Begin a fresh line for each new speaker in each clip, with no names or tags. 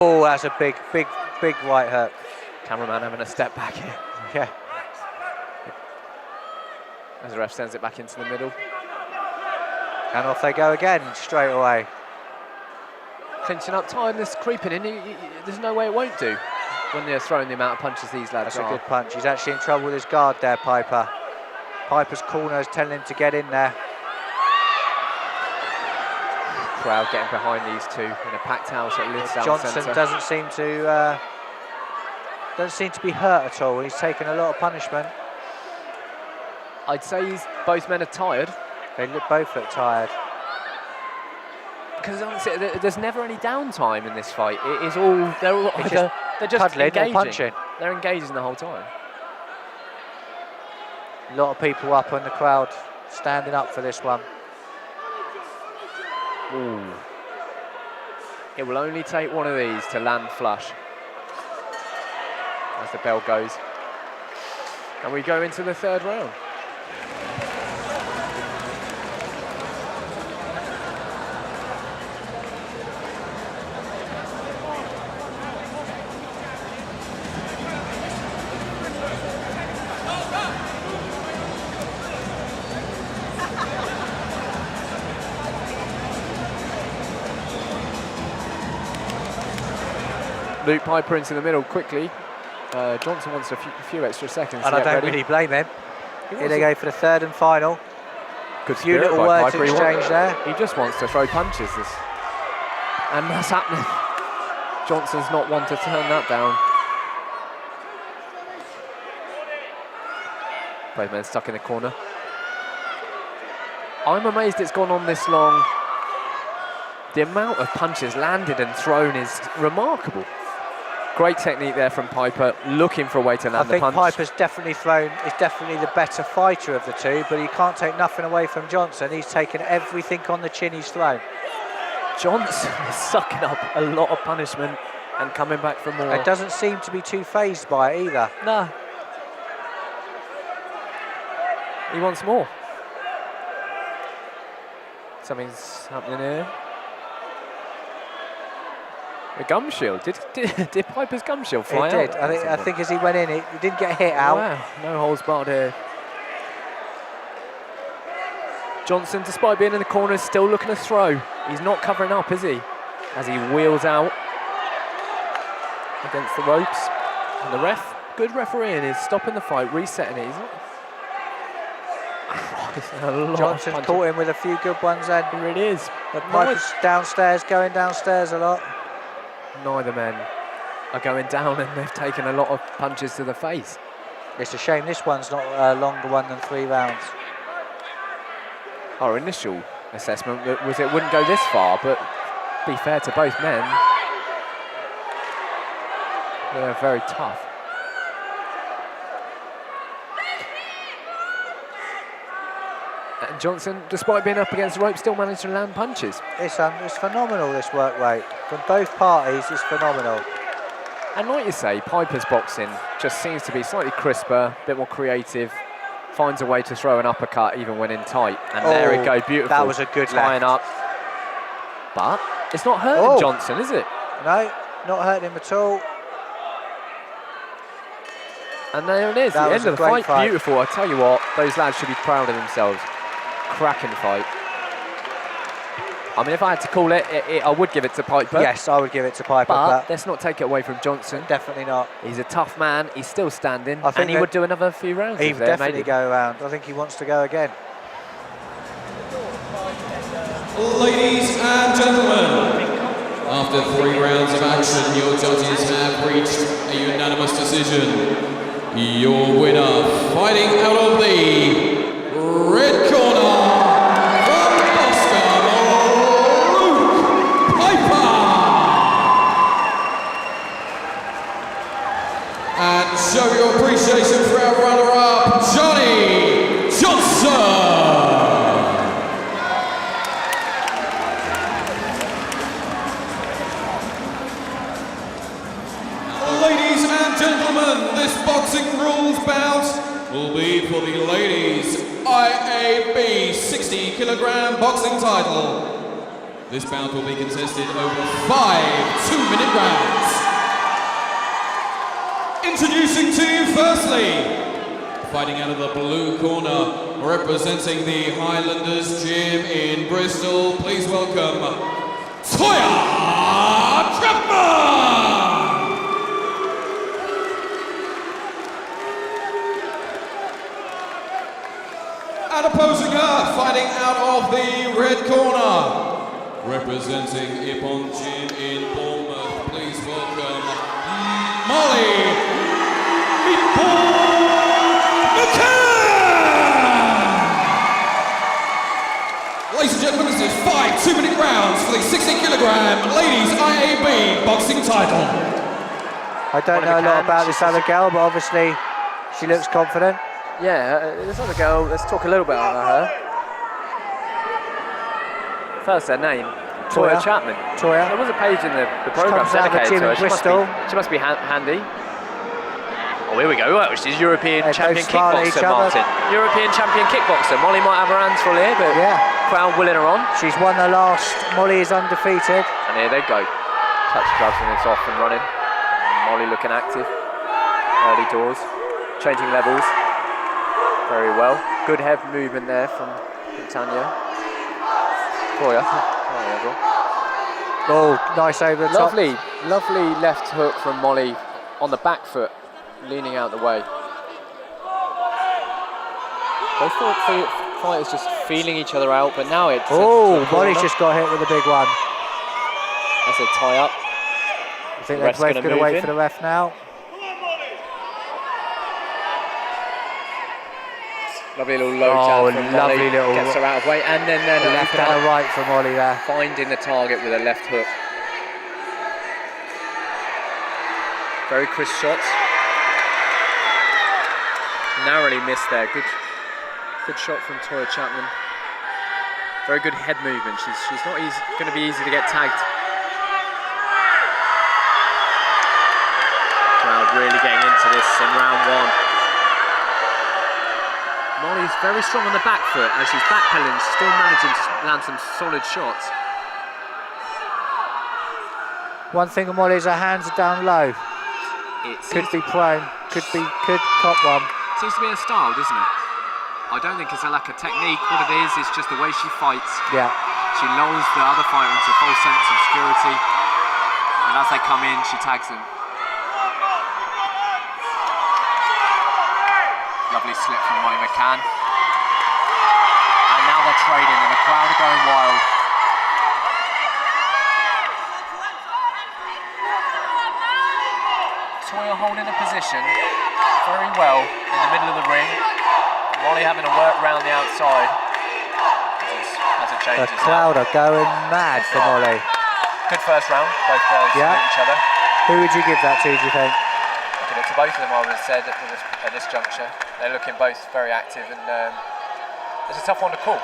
Oh, that's a big right hook.
Cameraman having a step back here.
Yeah.
As the ref sends it back into the middle.
And off they go again, straight away.
Clinching up, tiredness creeping in. There's no way it won't do when they're throwing the amount of punches these lads
That's
are.
a good punch. He's actually in trouble with his guard there, Piper. Piper's corner is telling him to get in there.
Crowd getting behind these two in a packed house at Liddesdale
Johnson
Centre.
doesn't seem to be hurt at all. He's taken a lot of punishment.
I'd say both men are tired.
They both look tired.
Because honestly, there's never any downtime in this fight. It is all they're just
cuddling
engaging.
or punching.
They're engaging the whole time.
A lot of people up in the crowd standing up for this one.
Ooh. It will only take one of these to land flush. As the bell goes. And we go into the third round. Luke Piper into the middle quickly. Johnson wants a few extra seconds.
And I don't really blame him. Here they go for the third and final.
Good
few little words
Piper.
exchanged there.
He just wants to throw punches. And that's happening. Johnson's not one to turn that down. Both men stuck in the corner. I'm amazed it's gone on this long. The amount of punches landed and thrown is remarkable. Great technique there from Piper, looking for a way to land the punch.
I think Piper's is definitely the better fighter of the two, but he can't take nothing away from Johnson. He's taken everything on the chin he's thrown.
Johnson is sucking up a lot of punishment and coming back for more.
It doesn't seem to be too phased by it either.
No. He wants more. Something's happening here. The gum shield. Did Piper's gum shield fly out?
It did. I think as he went in, he didn't get hit out.
Wow, no holds barred here. Johnson, despite being in the corner, is still looking to throw. He's not covering up, is he? As he wheels out against the ropes. And the ref, good refereeing, is stopping the fight, resetting it. He's not...
Johnson's caught him with a few good ones then.
He really is.
But Piper's going downstairs a lot.
Neither men are going down, and they've taken a lot of punches to the face.
It's a shame this one's not a longer one than 3 rounds.
Our initial assessment was it wouldn't go this far, but be fair to both men, they're very tough. And Johnson, despite being up against the rope, still managed to land punches.
It's phenomenal, this work rate. From both parties, it's phenomenal.
And like you say, Piper's boxing just seems to be slightly crisper, a bit more creative, finds a way to throw an uppercut even when in tight. And there we go, beautiful.
That was a good
tying up. But it's not hurting Johnson, is it?
No, not hurting him at all.
And there it is, the end of the fight. Beautiful. I tell you what, those lads should be proud of themselves. Cracking fight. I mean, if I had to call it, I would give it to Piper.
Yes, I would give it to Piper.
But let's not take it away from Johnson.
Definitely not.
He's a tough man. He's still standing.
I think
and he would do another few rounds.
He would definitely go around. I think he wants to go again.
Ladies and gentlemen, after 3 rounds of action, your judges have reached a unanimous decision. Your winner, fighting out of the red corner, from Boscombe, Luke Piper. And show your appreciation for our runner-up, Johnny Johnson. Ladies and gentlemen, this boxing rules bout will be for the ladies IAB 60 kilogram boxing title. This bout will be contested over 5 two-minute rounds. Introducing to you firstly, fighting out of the blue corner, representing the Highlanders Gym in Bristol, please welcome Toya Chapman! And opposing her, fighting out of the red corner, representing Ippon Gym in Bournemouth, please welcome Molly McCann! Ladies and gentlemen, this is 5 two-minute rounds for the 60-kilogram ladies IAB boxing title.
I don't know a lot about this other girl, but obviously she looks confident.
Yeah, this other girl, let's talk a little bit about her. First, her name, Toya Chapman.
Toya.
There was a page in the programme dedicated to her. She must be handy. Oh, here we go. Well, she's European champion kickboxer, Martin. European champion kickboxer. Molly might have her hands full here, but crowd willing her on.
She's won the last. Molly is undefeated.
And here they go. Touch gloves and it's off and running. Molly looking active. Early doors. Changing levels. Very well. Good head movement there from Tanya. Toya.
Oh, nice over the top.
Lovely left hook from Molly on the back foot, leaning out the way. Both fighters just feeling each other out, but now it's...
Oh, Molly's just got hit with a big one.
That's a tie up.
I think they're both going to wait for the ref now.
Lovely little low jab from Molly, gets her out of weight, and then
a left and a right from Molly there.
Finding the target with a left hook. Very crisp shots. Narrowly missed there. Good shot from Toya Chapman. Very good head movement. She's not going to be easy to get tagged. Crowd really getting into this in round one. Molly's very strong on the back foot as she's backpedaling, still managing to land some solid shots.
One thing with Molly is her hands are down low. Could be prone, could cop one.
Seems to be a style, doesn't it? I don't think it's a lack of technique. What it is just the way she fights.
Yeah. She
lulls the other fighter into a false sense of security, and as they come in, she tags them. Lovely slip from Molly McCann. And now they're trading and the crowd are going wild. Toya holding a position very well in the middle of the ring. Molly having to work round the outside. As it changes.
The crowd are going mad for Molly.
Good first round, both girls salute each other.
Who would you give that to, do you think?
To both of them, I would have said at this juncture. They're looking both very active, and it's a tough one to call.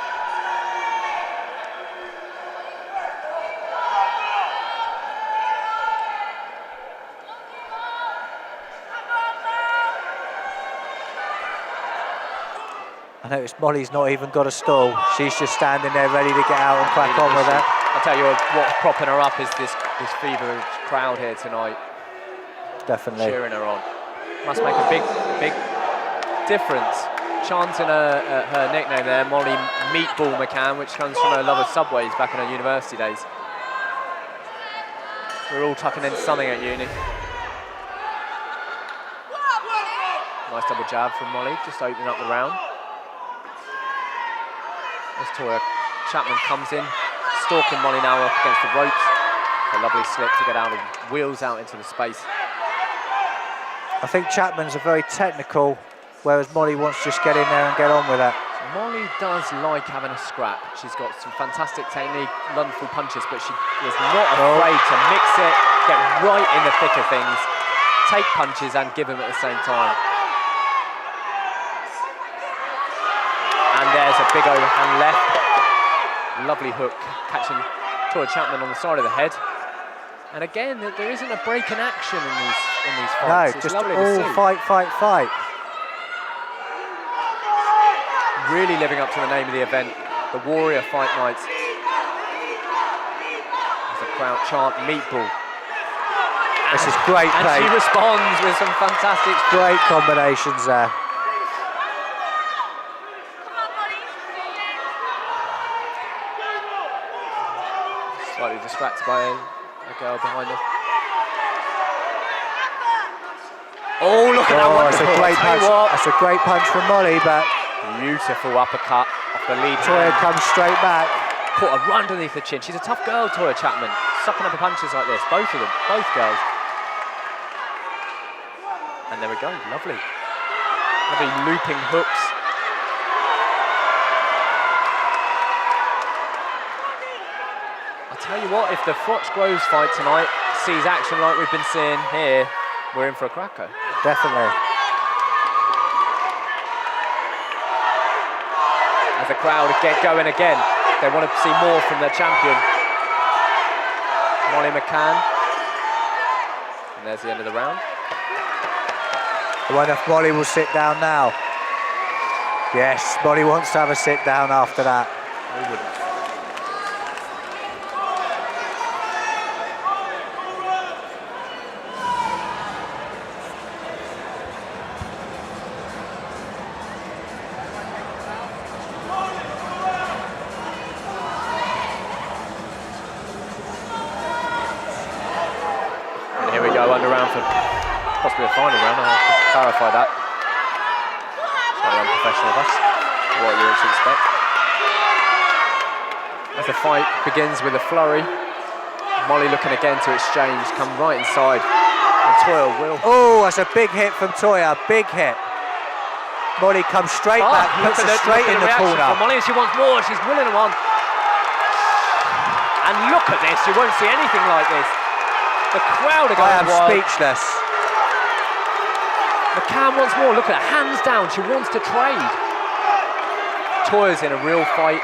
I noticed Molly's not even got a stall. She's just standing there ready to get out and crack on with it.
I'll tell you what's propping her up is this feverish crowd here tonight.
Definitely.
Cheering her on. Must make a big difference. Chanting her nickname there, Molly Meatball McCann, which comes from her love of Subways back in her university days. We're all tucking in something at uni. Nice double jab from Molly, just opening up the round. As Toya Chapman comes in, stalking Molly now up against the ropes. A lovely slip to get out and wheels out into the space.
I think Chapman's a very technical, whereas Molly wants to just get in there and get on with it.
Molly does like having a scrap. She's got some fantastic technique, wonderful punches, but she is not afraid to mix it, get right in the thick of things, take punches and give them at the same time. And there's a big overhand left. Lovely hook, catching Toya Chapman on the side of the head. And again, there isn't a break in action in these fights.
No, it's just all fight.
Really living up to the name of the event, the Warrior Fight Nights. crowd chant meatball.
This is great
And
play.
she responds with some fantastic.
Great combinations there.
Slightly distracted by a girl behind her. Oh, look at that one!
That's a great punch. That's a great punch from Molly, but
Beautiful uppercut off the lead
Toya
hand.
comes straight back.
Caught her right underneath the chin. She's a tough girl, Toya Chapman. Sucking up her punches like this, both of them, both girls. And there we go, lovely. Lovely looping hooks. I'll tell you what, if the Foxgroves fight tonight sees action like we've been seeing here, we're in for a cracker.
Definitely.
As the crowd get going again, they want to see more from their champion, Molly McCann. And there's the end of the round.
I wonder if Molly will sit down now. Yes, Molly wants to have a sit down after that.
Who wouldn't? And here we go, under round for possibly a final round. I'll have to clarify that. Slightly unprofessional of us. What you would expect. As the fight begins with a flurry, Molly looking again to exchange, come right inside, and Toya will.
Oh, that's a big hit from Toya, big hit. Molly comes straight back, puts her straight in the corner.
From Molly, she wants more, she's willing to want. And look at this, you won't see anything like this. The crowd are going
I am
wild.
speechless.
McCann wants more, look at her, hands down, she wants to trade. Toya's in a real fight.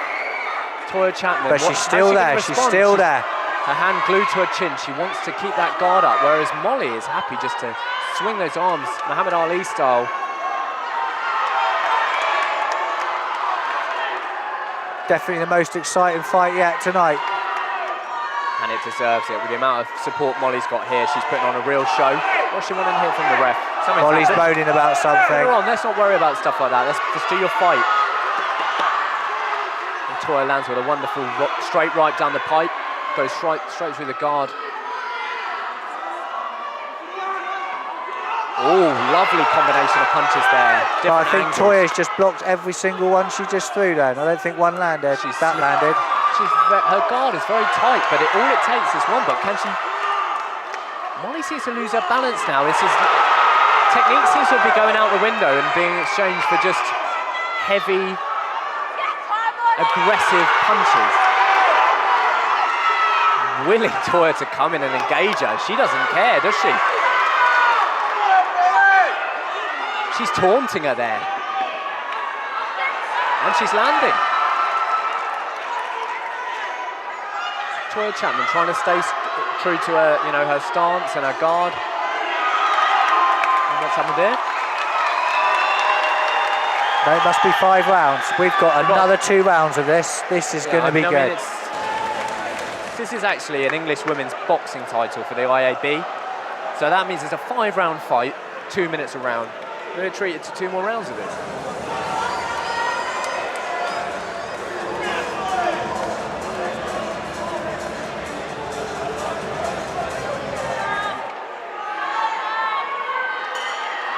Toya Chapman.
But she's still there, she's still there.
Her hand glued to her chin, she wants to keep that guard up, whereas Molly is happy just to swing those arms, Muhammad Ali style.
Definitely the most exciting fight yet tonight.
And it deserves it. With the amount of support Molly's got here, she's putting on a real show. What's she wanting to hear from the ref? Something's
Molly's
happened.
moaning about something.
Come on, let's not worry about stuff like that. Let's just do your fight. And Toya lands with a wonderful straight right down the pipe. Goes straight through the guard. Oh, lovely combination of punches there.
No, I
Different
think
angles.
Toya's just blocked every single one she just threw then. I don't think one landed. That landed.
Her guard is very tight, but all it takes is one. But can she? Molly seems to lose her balance now. Technique seems to be going out the window and being exchanged for just heavy, aggressive punches. Willing Toya to come in and engage her. She doesn't care, does she? She's taunting her there. And she's landing. Toya Chapman trying to stay true to her, her stance and her guard. And what's happened there?
No, it must be 5 rounds. We've got another 2 rounds of this. This is going to be good.
This is actually an English women's boxing title for the IAB. So that means it's a 5-round fight, 2 minutes a round. We're going to treat it to 2 more rounds of this.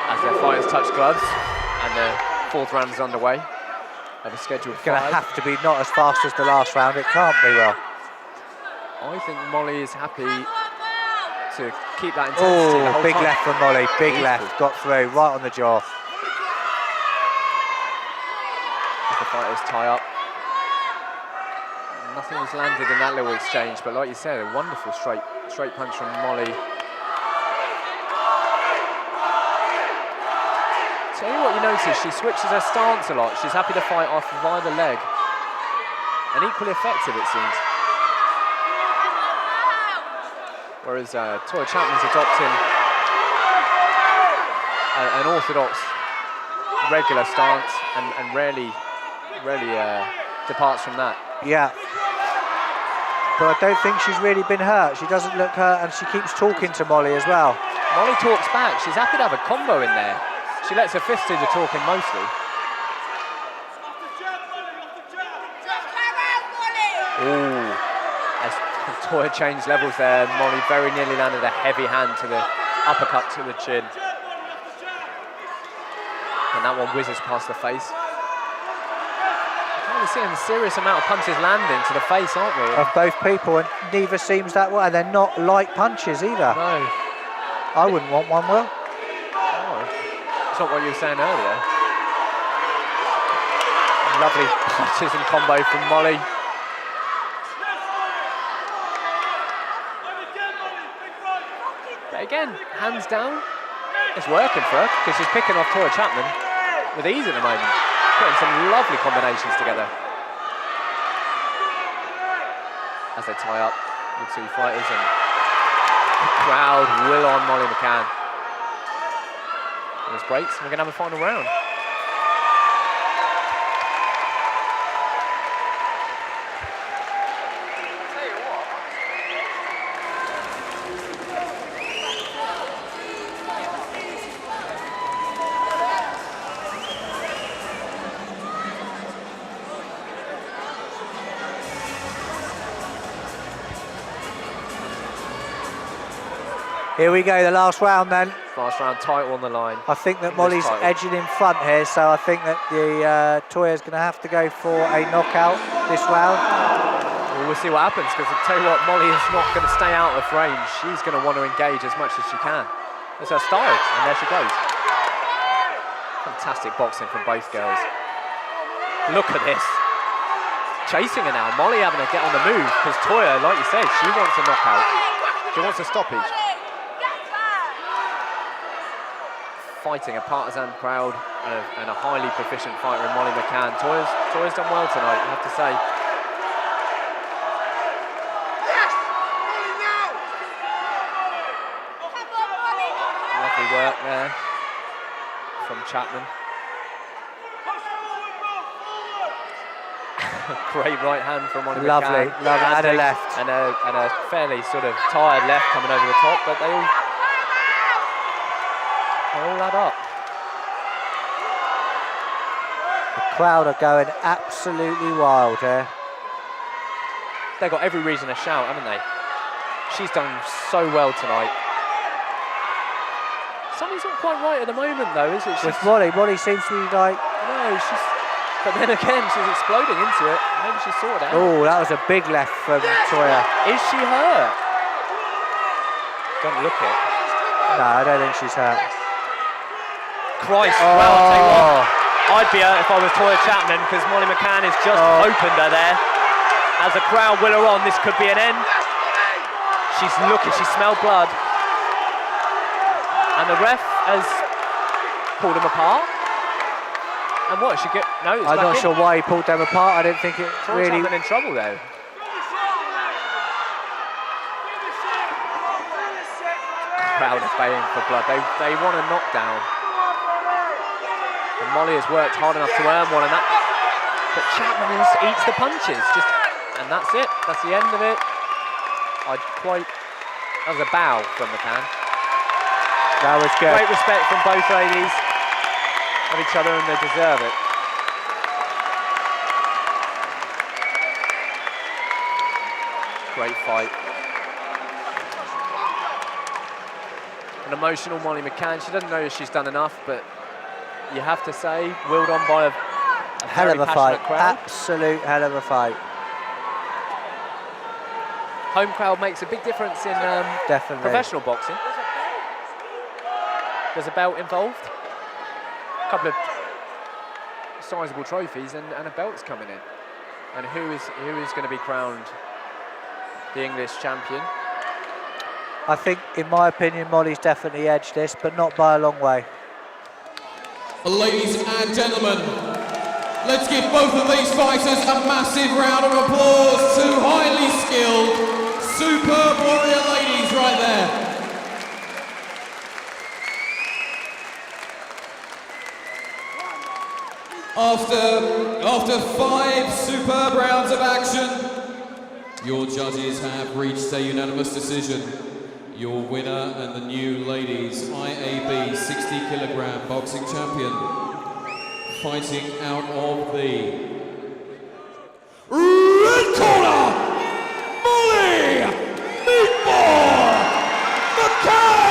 As their fighters touch gloves and the 4th round is underway. Of a scheduled 5.
It's going to have to be not as fast as the last round. It can't be, well.
I think Molly is happy to keep that intensity the
Oh,
whole
big
time.
left from Molly. Big
Beautiful.
left. Got through. Right on the jaw.
As the fighters tie up. Nothing was landed in that little exchange, but like you said, a wonderful straight punch from Molly. Tell you what you notice, she switches her stance a lot. She's happy to fight off of either leg. And equally effective, it seems. Whereas Toya Chapman's adopting an orthodox, regular stance and rarely departs from that.
Yeah. but I don't think she's really been hurt. She doesn't look hurt, and she keeps talking to Molly as well.
Molly talks back. She's happy to have a combo in there. She lets her fist do the talking mostly. Ooh, as Toya changed levels there, Molly very nearly landed a heavy hand to the uppercut to the chin. And that one whizzes past the face. We're seeing a serious amount of punches landing to the face, aren't we?
Of both people, and neither seems that way. They're not light punches either.
No.
I wouldn't want one, Will.
No. It's not what you were saying earlier. Lovely punches and combo from Molly. But again, hands down, it's working for her because she's picking off Toya Chapman with ease at the moment. Putting some lovely combinations together. As they tie up the two fighters, and the crowd will on Molly McCann. There's breaks, and we're going to have a final round.
Here we go, the last round then.
Last round title on the line.
I think that Molly's
title.
edging in front here, so I think that the Toya's going to have to go for a knockout this round.
Well, we'll see what happens, because I'll tell you what, Molly is not going to stay out of range. She's going to want to engage as much as she can. It's her style, and there she goes. Fantastic boxing from both girls. Look at this. Chasing her now. Molly having to get on the move, because Toya, like you said, she wants a knockout. She wants a stoppage. Fighting a partisan crowd and a highly proficient fighter in Molly McCann. Toya's done well tonight, I have to say. Lovely work there from Chapman. Great right hand from Molly
Lovely,
McCann.
lovely, and a left.
And a fairly sort of tired left coming over the top, but they all add up.
The crowd are going absolutely wild here.
They've got every reason to shout, haven't they? She's done so well tonight. Something's not quite right at the moment, though, is it?
With Molly seems to be like...
No, she's... But then again, she's exploding into it. Maybe she's sorted out.
Oh, that was a big left from Toya.
Is she hurt? Don't look it.
No, I don't think she's hurt.
Christ,
Oh.
well, I'll tell you what, I'd be hurt if I was Toya Chapman, because Molly McCann has just opened her there. As the crowd will her on, this could be an end. She's looking, she smelled blood. And the ref has pulled them apart. And what, she get, no, it's
I'm
back
not
in.
sure why he pulled them apart. I didn't think it
Toya
really...
Chapman in trouble though. Crowd is baying for blood. They want a knockdown. And Molly has worked hard enough to earn one, and that. But Chapman eats the punches. And that's it. That's the end of it. That was a bow from McCann.
That was good.
Great respect from both ladies of each other, and they deserve it. Great fight. An emotional Molly McCann. She doesn't know if she's done enough, but you have to say, willed on by a
Hell of
very
a fight.
passionate crowd.
Absolute hell of a fight.
Home crowd makes a big difference in
Definitely.
professional boxing. There's a belt involved, a couple of sizable trophies, and a belt's coming in. And who is going to be crowned the English champion?
I think, in my opinion, Molly's definitely edged this, but not by a long way.
Ladies and gentlemen, let's give both of these fighters a massive round of applause. Two highly skilled, superb warrior ladies right there. After 5 superb rounds of action, Your judges have reached a unanimous decision. Your winner and the new ladies IAB 60 kilogram boxing champion, fighting out of the red corner, Molly Meatball McCann!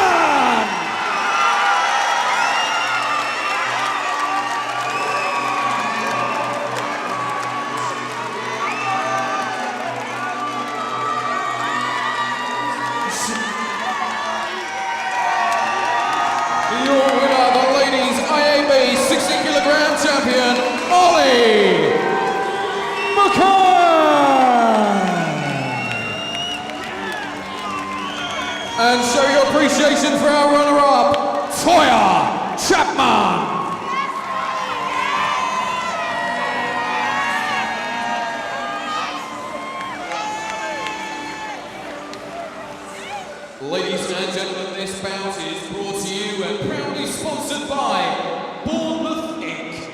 Your winner, the ladies IAB 60 kilogram champion, Molly McCann! And show your appreciation for our runner-up, Toya Chapman. Ladies and gentlemen, this bout is brought to you and proudly sponsored by Bournemouth Inc.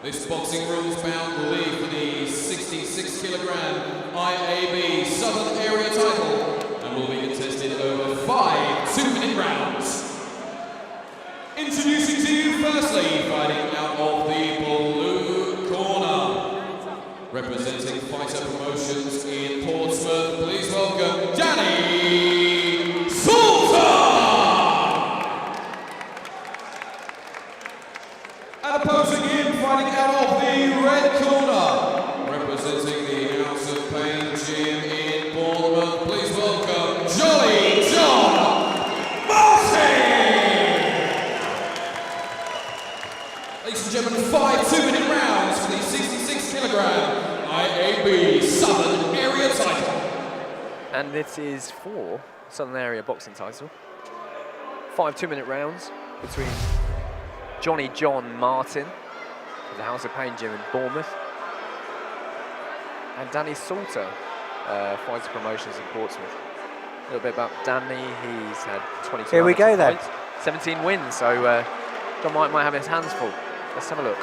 This boxing rules bout will be for the 66 kilogram IAB Southern Area title and will be contested over 5 2-minute rounds. Introducing to you firstly, fighting out of the blue corner, representing Fighter Promotions in Portsmouth, please welcome Danny Salter! And opposing him, fighting out of the red corner, representing the House of Pain Gym in Bournemouth, please welcome Jolly John Martin! Ladies and gentlemen, 5 2-minute rounds for the 66 kilogram IAB Southern Area title.
And this is for Southern Area boxing title. 5 2-minute rounds between Johnny John Martin of the House of Pain Gym in Bournemouth and Danny Salter, Fighter Promotions in Portsmouth. A little bit about Danny, he's had 22
Here we go then.
fights, 17 wins, so John might have his hands full. Let's have a look.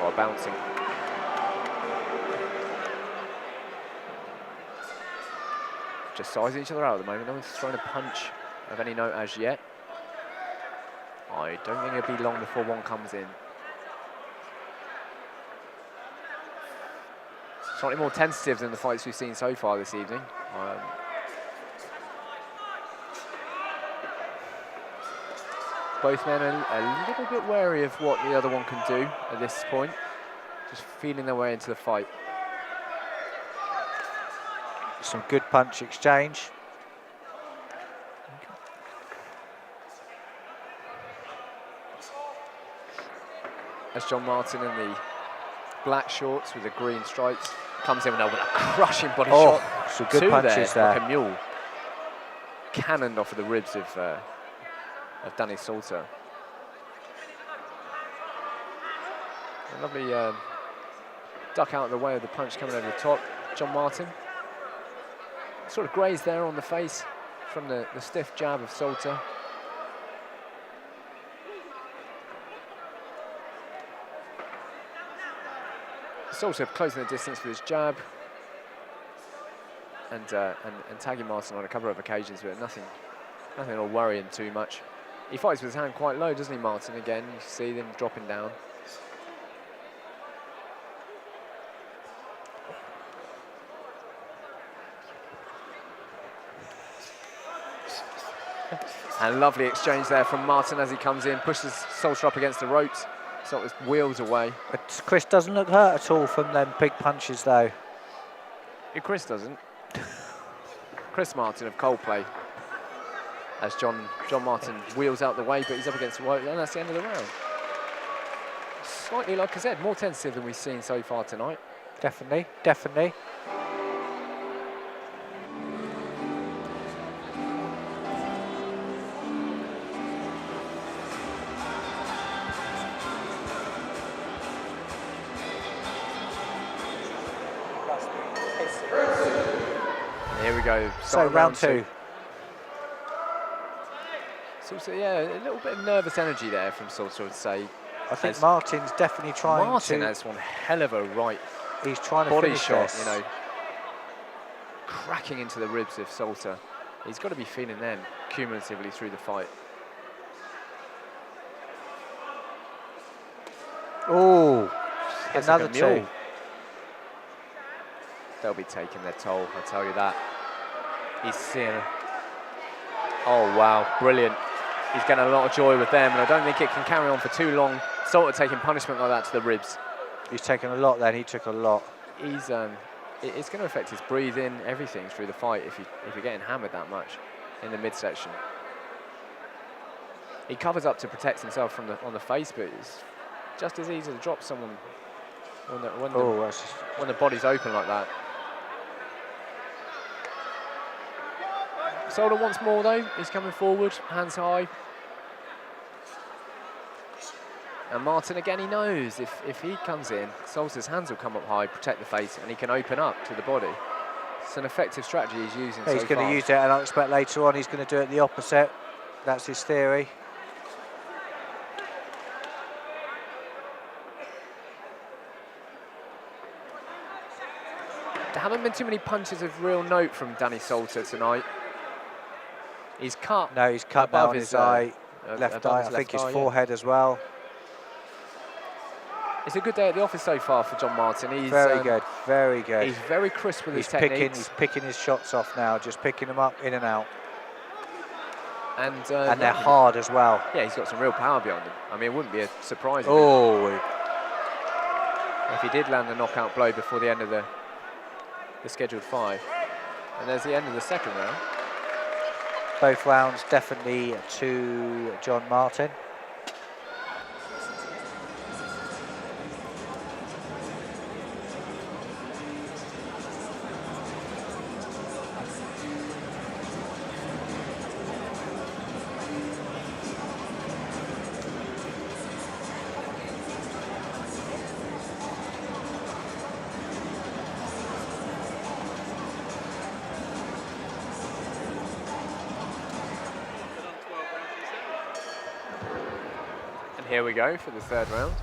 Oh, bouncing. Just sizing each other out at the moment. No one's thrown a punch of any note as yet. I don't think it'll be long before one comes in. Slightly more tentative than the fights we've seen so far this evening. Both men are a little bit wary of what the other one can do at this point. Just feeling their way into the fight.
Some good punch exchange.
As John Martin in the black shorts with the green stripes comes in with a crushing body shot.
Some good
Two
punches there.
like a mule. Cannoned off of the ribs of Danny Salter. A lovely duck out of the way of the punch coming over the top. John Martin sort of grazed there on the face from the stiff jab of Salter. Salter closing the distance with his jab and tagging Martin on a couple of occasions, but nothing will worry him too much. He fights with his hand quite low, doesn't he, Martin? Again, you see them dropping down. And lovely exchange there from Martin as he comes in, pushes Salter up against the ropes, sort of wheels away.
But Chris doesn't look hurt at all from them big punches, though.
Chris doesn't. Chris Martin of Coldplay. As John Martin wheels out the way, but he's up against the rope, and that's the end of the round. Slightly, like I said, more tentative than we've seen so far tonight.
Definitely, definitely.
Here we go.
So round two.
So yeah, a little bit of nervous energy there from Salter, I would say.
I think Martin's definitely trying
Martin
to...
has one hell of a right
He's trying to
body
finish
shot,
this.
you know, cracking into the ribs of Salter. He's got to be feeling them cumulatively through the fight.
Oh,
Hits
another
like a mule.
two.
They'll be taking their toll, I tell you that. He's seeing. Oh wow, brilliant. He's getting a lot of joy with them, and I don't think it can carry on for too long. Salter taking punishment like that to the ribs.
He's taken a lot then, he took a lot.
He's it's going to affect his breathing, everything through the fight if you're getting hammered that much in the midsection. He covers up to protect himself from on the face, but it's just as easy to drop someone when the body's open like that. Salter wants more though. He's coming forward, hands high. And Martin again, he knows if he comes in, Salter's hands will come up high, protect the face, and he can open up to the body. It's an effective strategy he's using so far.
He's going to use that, and I expect later on he's going to do it the opposite. That's his theory.
There haven't been too many punches of real note from Danny Salter tonight. He's cut.
No, he's cut
above
down his eye, left
above
eye.
his
I think his
left eye, yeah.
forehead as well.
It's a good day at the office so far for John Martin. He's
Very good, very good.
He's very crisp with his
He's
techniques.
picking his shots off now, just picking them up in and out.
And
And they're
yeah,
hard as well.
Yeah, he's got some real power behind him. I mean, it wouldn't be a surprise
Oh,
if he did land a knockout blow before the end of the scheduled 5. And there's the end of the second round.
both rounds definitely to John Martin.
Here we go for the third round.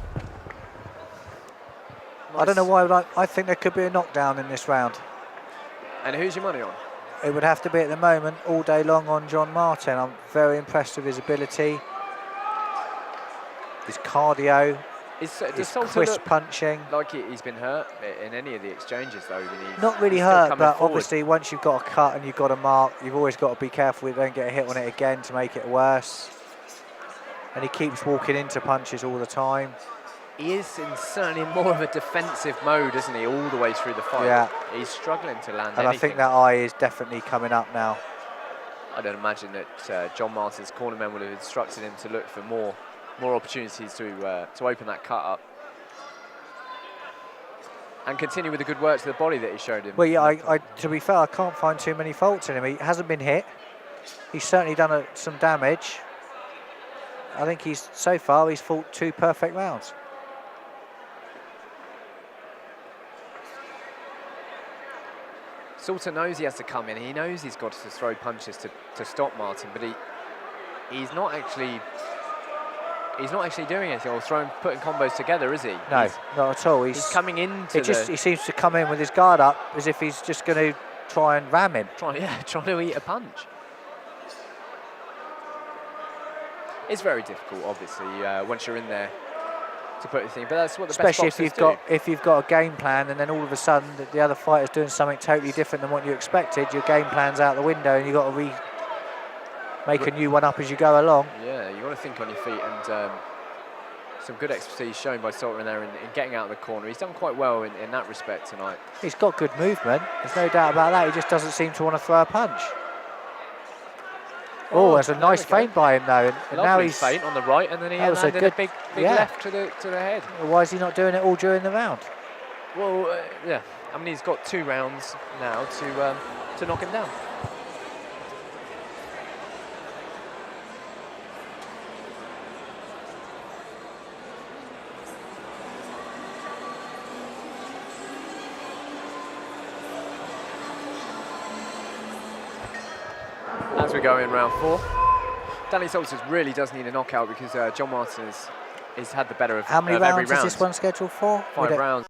I don't know why, but I think there could be a knockdown in this round.
And who's your money on?
It would have to be at the moment all day long on John Martin. I'm very impressed with his ability, his cardio, his crisp punching.
Like he's been hurt in any of the exchanges though?
Not really hurt, but obviously once you've got a cut and you've got a mark, you've always got to be careful you don't get a hit on it again to make it worse. And he keeps walking into punches all the time.
He is in certainly more of a defensive mode, isn't he, all the way through the fight?
Yeah.
He's struggling to land
And
anything.
I think that eye is definitely coming up now.
I don't imagine that John Martin's cornermen would have instructed him to look for more opportunities to open that cut up. And continue with the good work to the body that he showed him.
Well, yeah, to be fair, I can't find too many faults in him. He hasn't been hit. He's certainly done some damage. I think so far he's fought 2 perfect rounds.
Salter knows he has to come in. He knows he's got to throw punches to stop Martin, but he's not actually doing anything or putting combos together, is he?
No, not at all.
He's coming into
he seems to come in with his guard up as if he's just going to try and ram him.
trying to eat a punch. It's very difficult, obviously, once you're in there to put the thing. But that's what the
especially
best boxers do.
if you've got a game plan and then all of a sudden the other fighter's doing something totally different than what you expected. Your game plan's out the window and you've got to make a new one up as you go along.
Yeah, you want to think on your feet, and some good expertise shown by Salter in there in getting out of the corner. He's done quite well in that respect tonight.
He's got good movement. There's no doubt about that. He just doesn't seem to want to throw a punch. Oh, there's a nice feint by him though, and now he's
feint on the right, and then he landed a big left to the head.
Well, why is he not doing it all during the round?
Well, yeah. I mean, he's got 2 rounds now to knock him down. As we go in round 4, Danny Salter really does need a knockout because John Martin has had the better of
How many
every
rounds
round.
is this one scheduled for?
5 rounds.